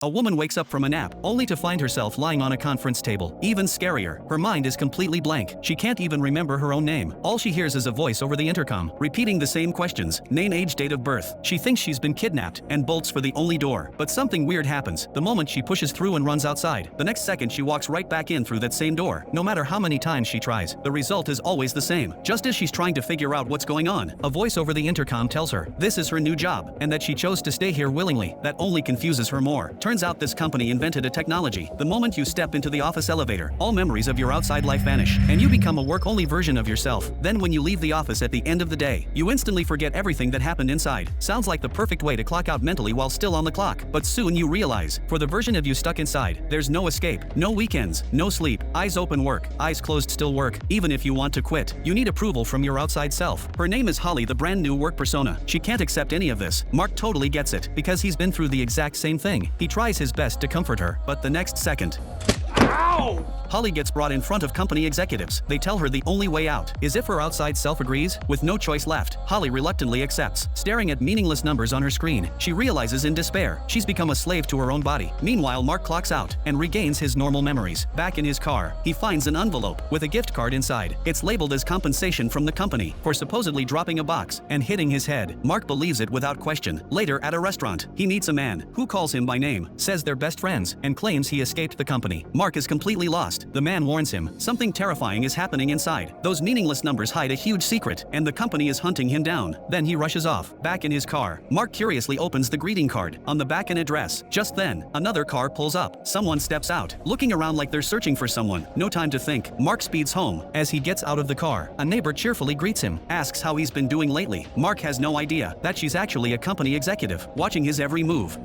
A woman wakes up from a nap, only to find herself lying on a conference table. Even scarier, her mind is completely blank. She can't even remember her own name. All she hears is a voice over the intercom, repeating the same questions: name, age, date of birth. She thinks she's been kidnapped, and bolts for the only door. But something weird happens the moment she pushes through and runs outside. The next second she walks right back in through that same door. No matter how many times she tries, the result is always the same. Just as she's trying to figure out what's going on, a voice over the intercom tells her this is her new job, and that she chose to stay here willingly. That only confuses her more. Turns out this company invented a technology. The moment you step into the office elevator, all memories of your outside life vanish, and you become a work-only version of yourself. Then when you leave the office at the end of the day, you instantly forget everything that happened inside. Sounds like the perfect way to clock out mentally while still on the clock. But soon you realize, for the version of you stuck inside, there's no escape, no weekends, no sleep, eyes open work, eyes closed still work. Even if you want to quit, you need approval from your outside self. Her name is Holly, the brand new work persona. She can't accept any of this. Mark totally gets it, because he's been through the exact same thing. He tries his best to comfort her, but the next second, ow! Holly gets brought in front of company executives. They tell her the only way out is if her outside self agrees. With no choice left, Holly reluctantly accepts. Staring at meaningless numbers on her screen, she realizes in despair she's become a slave to her own body. Meanwhile, Mark clocks out and regains his normal memories. Back in his car, he finds an envelope with a gift card inside. It's labeled as compensation from the company for supposedly dropping a box and hitting his head. Mark believes it without question. Later, at a restaurant, he meets a man who calls him by name, says they're best friends, and claims he escaped the company. Mark is completely lost. The man warns him something terrifying is happening inside. Those meaningless numbers hide a huge secret, and the company is hunting him down. Then he rushes off. Back in his car, Mark curiously opens the greeting card. On the back, an address. Just then, another car pulls up. Someone steps out, looking around like they're searching for someone. No time to think. Mark speeds home. As he gets out of the car, a neighbor cheerfully greets him, asks how he's been doing lately. Mark has no idea that she's actually a company executive, watching his every move.